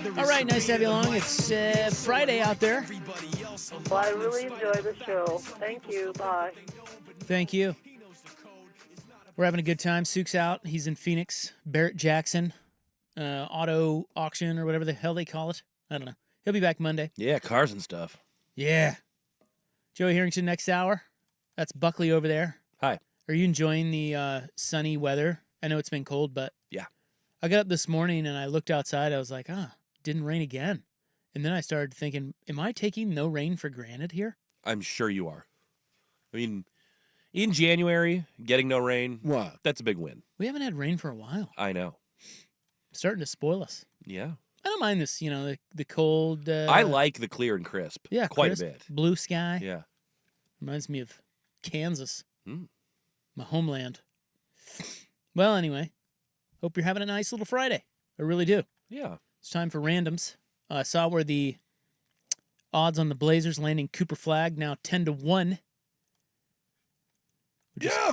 All right, nice to have you along. It's Friday out there. Well, I really enjoy the show. Thank you. Bye. Thank you. We're having a good time. Suke's out. He's in Phoenix. Barrett Jackson, auto auction or whatever the hell they call it. I don't know. He'll be back Monday. Yeah, cars and stuff. Yeah. Joey Harrington next hour. That's Buckley over there. Hi. Are you enjoying the sunny weather? I know it's been cold, but yeah. I got up this morning and I looked outside. I was like, didn't rain again. And then I started thinking, am I taking no rain for granted here? I'm sure you are. I mean, in January, getting no rain, what? That's a big win. We haven't had rain for a while. I know. Starting to spoil us. Yeah. I don't mind this, the cold. I like the clear and crisp. Yeah, quite crisp, a bit. Blue sky. Yeah. Reminds me of Kansas, my homeland. Well, anyway, hope you're having a nice little Friday. I really do. Yeah. It's time for randoms. I saw where the odds on the Blazers landing Cooper Flagg now 10-1.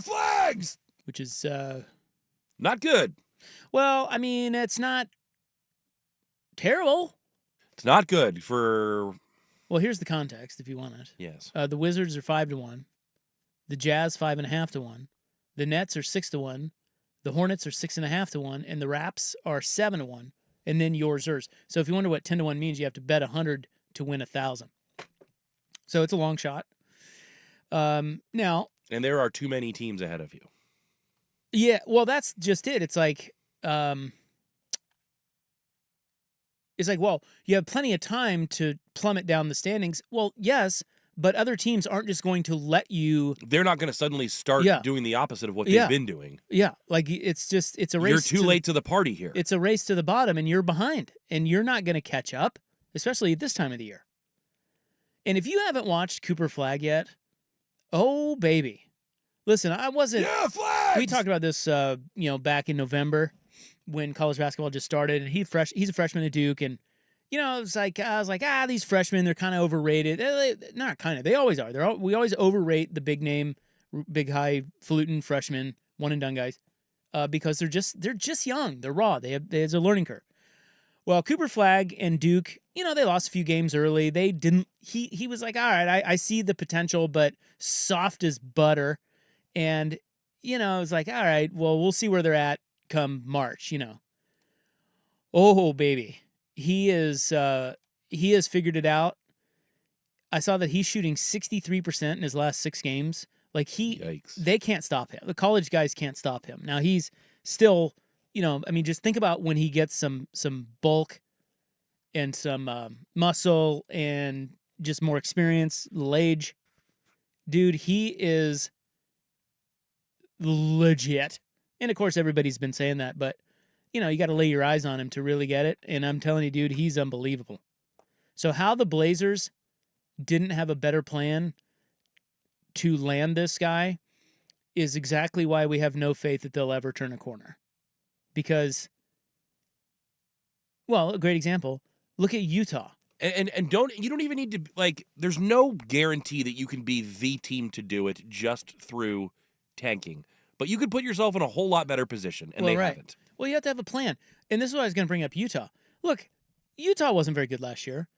Flags! Which is not good. Well, I mean, it's not terrible. It's not good for. Well, here's the context if you want it. Yes. The Wizards are 5-1. The Jazz 5.5-1. The Nets are 6-1. The Hornets are 6.5-1, and the Raps are 7-1. And then yours. So if you wonder what 10-1 means, you have to bet 100 to win 1,000. So it's a long shot. Now. And there are too many teams ahead of you. Yeah, well, that's just it. It's like, well, you have plenty of time to plummet down the standings. Well, yes, but other teams aren't just going to let you. They're not going to suddenly start doing the opposite of what they've been doing. Yeah, like it's a race. You're too late to the party here. It's a race to the bottom, and you're behind, and you're not going to catch up, especially at this time of the year. And if you haven't watched Cooper Flagg yet, oh baby, listen, I wasn't. Yeah, Flags! We talked about this, back in November when college basketball just started, and he's a freshman at Duke, and I was like, these freshmen, they're kind of overrated. Not kind of, they always are. We always overrate the big name, big highfalutin freshmen, one and done guys, because they're just young, they're raw, there's a learning curve. Well, Cooper Flagg and Duke, they lost a few games early. They didn't. He was like, all right, I see the potential, but soft as butter. And, I was like, all right, well, we'll see where they're at come March, Oh, baby. He has figured it out. I saw that he's shooting 63% in his last 6 games. Like Yikes. They can't stop him. The college guys can't stop him. Now he's still, just think about when he gets some bulk and some muscle and just more experience, little age. Dude, he is legit. And of course, everybody's been saying that, but you got to lay your eyes on him to really get it. And I'm telling you, dude, he's unbelievable. So how the Blazers didn't have a better plan to land this guy is exactly why we have no faith that they'll ever turn a corner. Because, well, a great example, look at Utah. And you don't even need to, there's no guarantee that you can be the team to do it just through tanking. But you could put yourself in a whole lot better position, and they haven't. Well, you have to have a plan. And this is what I was going to bring up Utah. Look, Utah wasn't very good last year,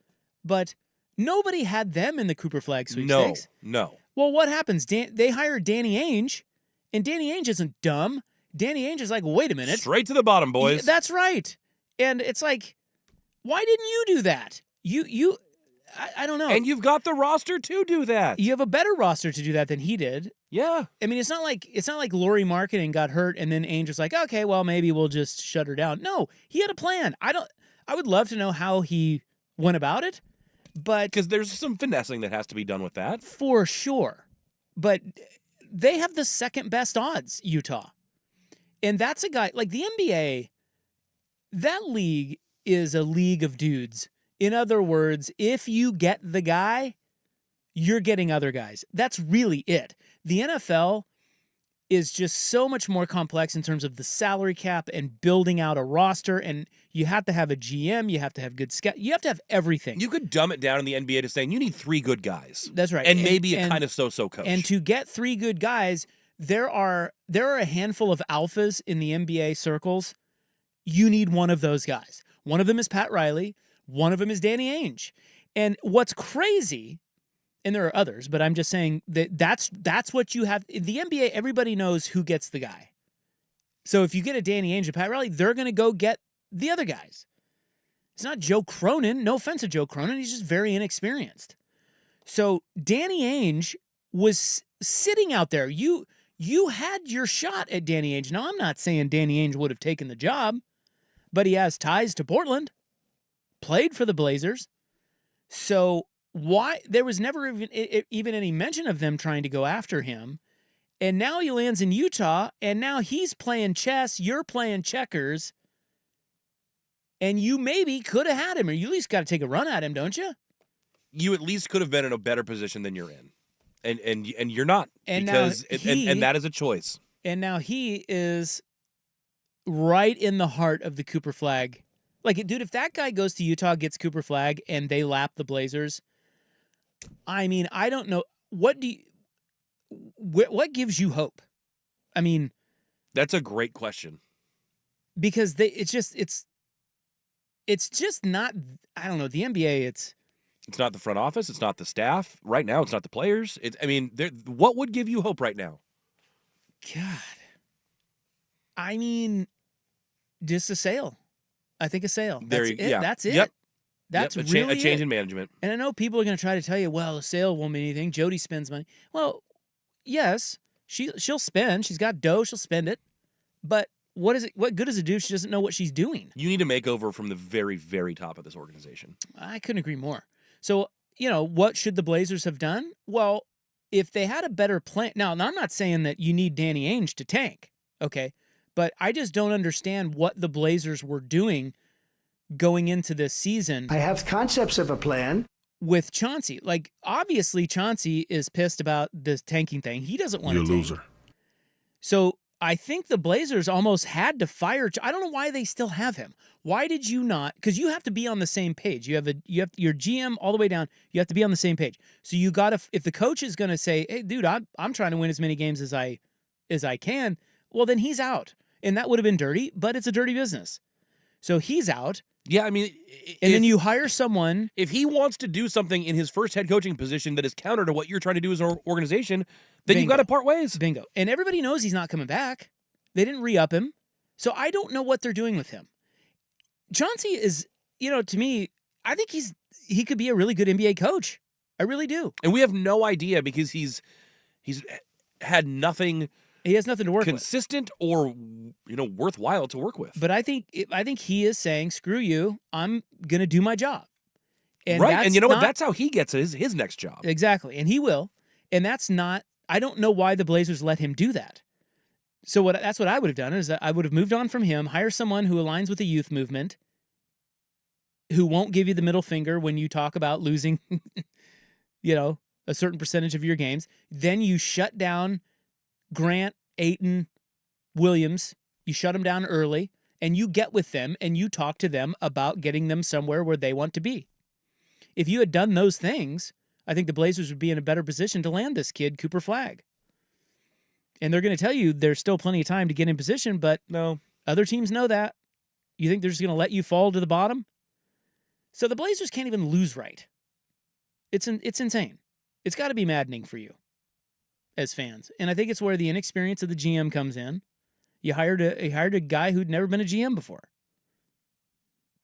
but nobody had them in the Cooper Flagg sweepstakes. No. Well, what happens? They hired Danny Ainge, and Danny Ainge isn't dumb. Danny Ainge is like, wait a minute. Straight to the bottom, boys. Yeah, that's right. And it's like, why didn't you do that? I don't know. And you've got the roster to do that. You have a better roster to do that than he did. Yeah. I mean, it's not like Laurie Marketing got hurt and then Ainge was like, okay, well, maybe we'll just shut her down. No, he had a plan. I would love to know how he went about it, but because there's some finessing that has to be done with that. For sure. But they have the second best odds, Utah. And that's a guy like the NBA. That league is a league of dudes. In other words, if you get the guy, you're getting other guys. That's really it. The NFL is just so much more complex in terms of the salary cap and building out a roster. And you have to have a GM. You have to have good scout. You have to have everything. You could dumb it down in the NBA to saying you need 3 good guys. That's right. And maybe a kind of so-so coach. And to get 3 good guys, there are a handful of alphas in the NBA circles. You need one of those guys. One of them is Pat Riley. One of them is Danny Ainge. And what's crazy, and there are others, but I'm just saying that's what you have. In the NBA, everybody knows who gets the guy. So if you get a Danny Ainge and Pat Riley, they're going to go get the other guys. It's not Joe Cronin. No offense to Joe Cronin. He's just very inexperienced. So Danny Ainge was sitting out there. You had your shot at Danny Ainge. Now, I'm not saying Danny Ainge would have taken the job, but he has ties to Portland, played for the Blazers. So why there was never even any mention of them trying to go after him. And now he lands in Utah, and now he's playing chess, you're playing checkers, and you maybe could have had him, or you at least got to take a run at him, don't you? You at least could have been in a better position than you're in. And you're not, and because and that is a choice. And now he is right in the heart of the Cooper Flagg. Like, dude, if that guy goes to Utah, gets Cooper Flagg, and they lap the Blazers, I mean, I don't know. What gives you hope? I mean, that's a great question. Because it's just not, I don't know, the NBA, it's not the front office. It's not the staff. Right now, it's not the players. What would give you hope right now? God. I mean, just a sale. I think a sale. That's it. Yeah. That's it. Yep. That's yep. really a change it. in management. And I know people are going to try to tell you, well, a sale won't mean anything. Jody spends money. Well, yes, she'll spend. She's got dough. She'll spend it. But what good does it do if she doesn't know what she's doing? You need a makeover from the very, very top of this organization. I couldn't agree more. So, what should the Blazers have done? Well, if they had a better plan. Now, I'm not saying that you need Danny Ainge to tank, okay? But I just don't understand what the Blazers were doing going into this season. I have concepts of a plan. With Chauncey. Like, obviously, Chauncey is pissed about this tanking thing. He doesn't want to tank. You're a loser. So I think the Blazers almost had to fire. I don't know why they still have him. Why did you not? Because you have to be on the same page. You have your GM all the way down. You have to be on the same page. So you got to. If the coach is going to say, "Hey, dude, I'm trying to win as many games as I can," well, then he's out, and that would have been dirty. But it's a dirty business, so he's out. Yeah, I mean, then you hire someone. If he wants to do something in his first head coaching position that is counter to what you're trying to do as an organization, then you've got to part ways. Bingo. And everybody knows he's not coming back. They didn't re-up him. So I don't know what they're doing with him. Chauncey is, to me, I think he could be a really good NBA coach. I really do. And we have no idea because he's had nothing. He has nothing to work consistent or worthwhile to work with. But I think he is saying, "Screw you! I'm gonna do my job." And right, and you know what? That's how he gets his next job. Exactly, and he will. And that's not. I don't know why the Blazers let him do that. So that's what I would have done is that I would have moved on from him, hire someone who aligns with the youth movement, who won't give you the middle finger when you talk about losing, a certain percentage of your games. Then you shut down Grant, Ayton, Williams, you shut them down early, and you get with them and you talk to them about getting them somewhere where they want to be. If you had done those things, I think the Blazers would be in a better position to land this kid, Cooper Flagg. And they're going to tell you there's still plenty of time to get in position, but no, other teams know that. You think they're just going to let you fall to the bottom? So the Blazers can't even lose right. It's insane. It's got to be maddening for you as fans. And I think it's where the inexperience of the GM comes in. You hired a guy who'd never been a GM before.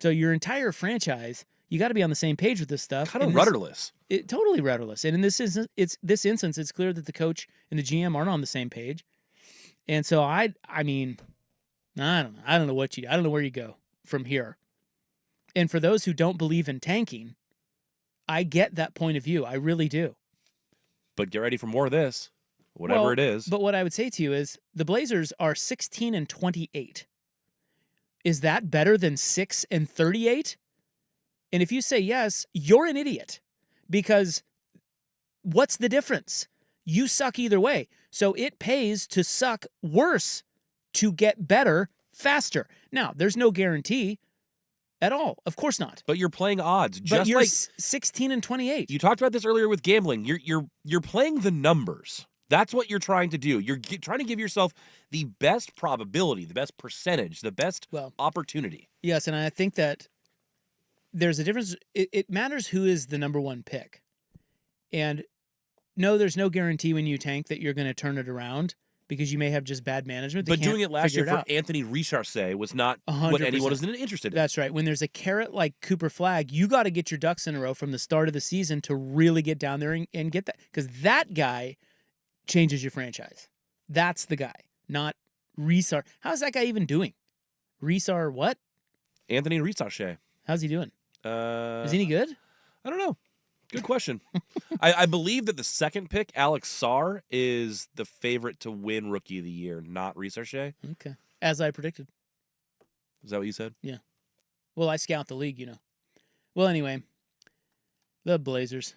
So your entire franchise, you got to be on the same page with this stuff. Kind of rudderless. Totally rudderless. And in this instance, it's clear that the coach and the GM aren't on the same page. And so I don't know. I don't know where you go from here. And for those who don't believe in tanking, I get that point of view. I really do. But get ready for more of this. Whatever it is. But what I would say to you is the Blazers are 16-28. Is that better than 6-38? And if you say yes, you're an idiot. Because what's the difference? You suck either way. So it pays to suck worse to get better faster. Now, there's no guarantee at all. Of course not. But you're playing odds. But you're 16-28. You talked about this earlier with gambling. You're playing the numbers. That's what you're trying to do. You're trying to give yourself the best probability, the best percentage, the best opportunity. Yes, and I think that there's a difference. It matters who is the number one pick. And no, there's no guarantee when you tank that you're going to turn it around because you may have just bad management. But doing it last year for Anthony Richardson was not 100%. what anyone was interested in. That's right. When there's a carrot like Cooper Flagg, you got to get your ducks in a row from the start of the season to really get down there and get that. Because that guy changes your franchise. That's the guy, not Resar. How's that guy even doing? Resar what? Anthony Richardson. How's he doing? Is he any good? I don't know. Good question. I believe that the second pick, Alex Sarr, is the favorite to win Rookie of the Year, not Richardson. Okay. As I predicted. Is that what you said? Yeah. Well, I scout the league, you know. Well, anyway, the Blazers.